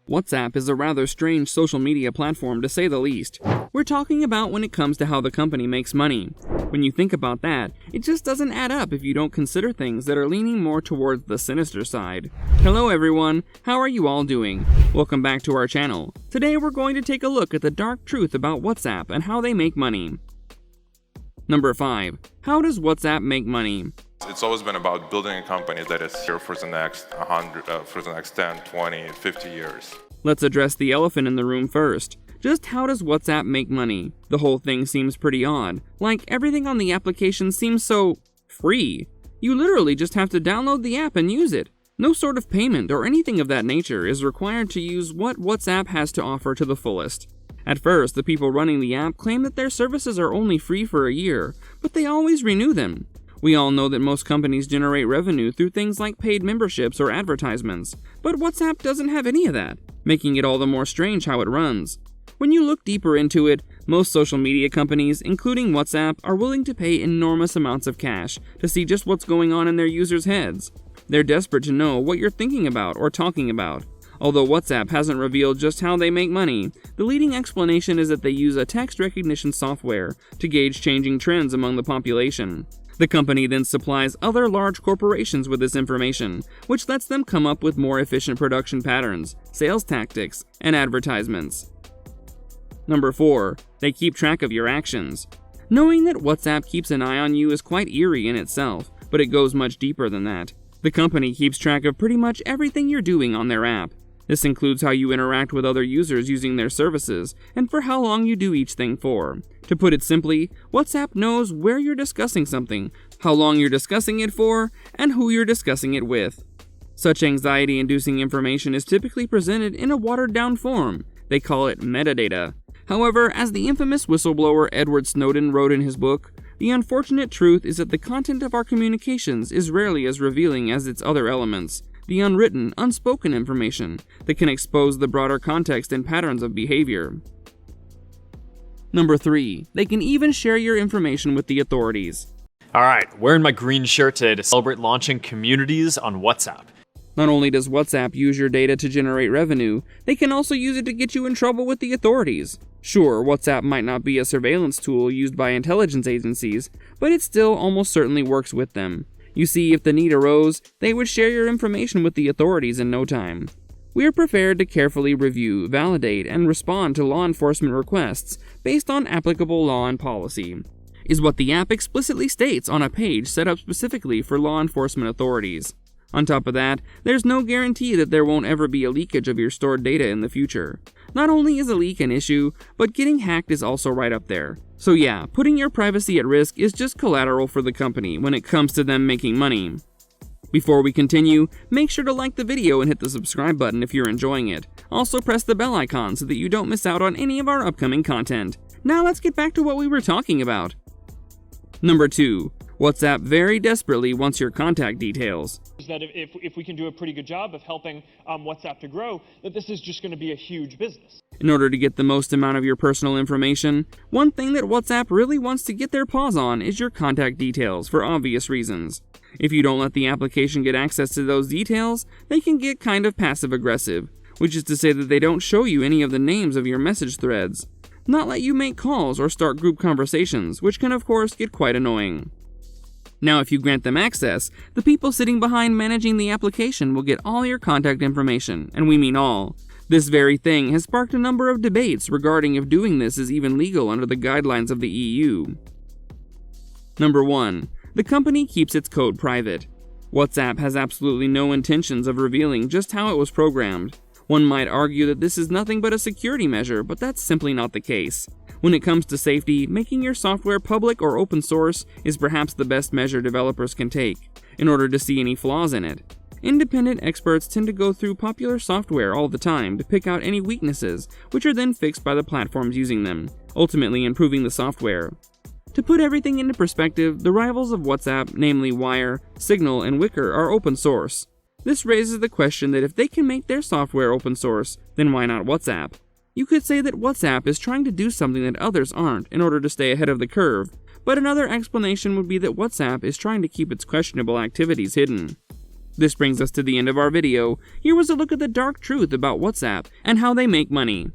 WhatsApp is a rather strange social media platform to say the least. We're talking about when it comes to how the company makes money. When you think about that, it just doesn't add up if you don't consider things that are leaning more towards the sinister side. Hello everyone, how are you all doing? Welcome back to our channel. Today we're going to take a look at the dark truth about WhatsApp and how they make money. Number 5. How does WhatsApp make money? It's always been about building a company that is here for the next 10, 20, 50 years. Let's address the elephant in the room first. Just how does WhatsApp make money? The whole thing seems pretty odd. Like, everything on the application seems so free. You literally just have to download the app and use it. No sort of payment or anything of that nature is required to use what WhatsApp has to offer to the fullest. At first, the people running the app claim that their services are only free for a year, but they always renew them. We all know that most companies generate revenue through things like paid memberships or advertisements, but WhatsApp doesn't have any of that, making it all the more strange how it runs. When you look deeper into it, most social media companies, including WhatsApp, are willing to pay enormous amounts of cash to see just what's going on in their users' heads. They're desperate to know what you're thinking about or talking about. Although WhatsApp hasn't revealed just how they make money, the leading explanation is that they use a text recognition software to gauge changing trends among the population. The company then supplies other large corporations with this information, which lets them come up with more efficient production patterns, sales tactics, and advertisements. Number 4. They keep track of your actions. Knowing that WhatsApp keeps an eye on you is quite eerie in itself, but it goes much deeper than that. The company keeps track of pretty much everything you're doing on their app. This includes how you interact with other users using their services, and for how long you do each thing for. To put it simply, WhatsApp knows where you're discussing something, how long you're discussing it for, and who you're discussing it with. Such anxiety-inducing information is typically presented in a watered-down form. They call it metadata. However, as the infamous whistleblower Edward Snowden wrote in his book, the unfortunate truth is that the content of our communications is rarely as revealing as its other elements. The unwritten, unspoken information that can expose the broader context and patterns of behavior. Number 3. They can even share your information with the authorities. Alright, wearing my green shirt today to celebrate launching communities on WhatsApp. Not only does WhatsApp use your data to generate revenue, they can also use it to get you in trouble with the authorities. Sure, WhatsApp might not be a surveillance tool used by intelligence agencies, but it still almost certainly works with them. You see, if the need arose, they would share your information with the authorities in no time. We are prepared to carefully review, validate, and respond to law enforcement requests based on applicable law and policy, is what the app explicitly states on a page set up specifically for law enforcement authorities. On top of that, there's no guarantee that there won't ever be a leakage of your stored data in the future. Not only is a leak an issue, but getting hacked is also right up there. So yeah, putting your privacy at risk is just collateral for the company when it comes to them making money. Before we continue, make sure to like the video and hit the subscribe button if you're enjoying it. Also press the bell icon so that you don't miss out on any of our upcoming content. Now let's get back to what we were talking about. Number 2. WhatsApp very desperately wants your contact details. That if we can do a pretty good job of helping WhatsApp to grow, that this is just going to be a huge business. In order to get the most amount of your personal information, one thing that WhatsApp really wants to get their paws on is your contact details for obvious reasons. If you don't let the application get access to those details, they can get kind of passive-aggressive, which is to say that they don't show you any of the names of your message threads, not let you make calls or start group conversations, which can of course get quite annoying. Now, if you grant them access, the people sitting behind managing the application will get all your contact information, and we mean all. This very thing has sparked a number of debates regarding if doing this is even legal under the guidelines of the EU. Number 1. The company keeps its code private. WhatsApp has absolutely no intentions of revealing just how it was programmed. One might argue that this is nothing but a security measure, but that's simply not the case. When it comes to safety, making your software public or open source is perhaps the best measure developers can take, in order to see any flaws in it. Independent experts tend to go through popular software all the time to pick out any weaknesses, which are then fixed by the platforms using them, ultimately improving the software. To put everything into perspective, the rivals of WhatsApp, namely Wire, Signal, and Wickr, are open source. This raises the question that if they can make their software open source, then why not WhatsApp? You could say that WhatsApp is trying to do something that others aren't in order to stay ahead of the curve, but another explanation would be that WhatsApp is trying to keep its questionable activities hidden. This brings us to the end of our video. Here was a look at the dark truth about WhatsApp and how they make money.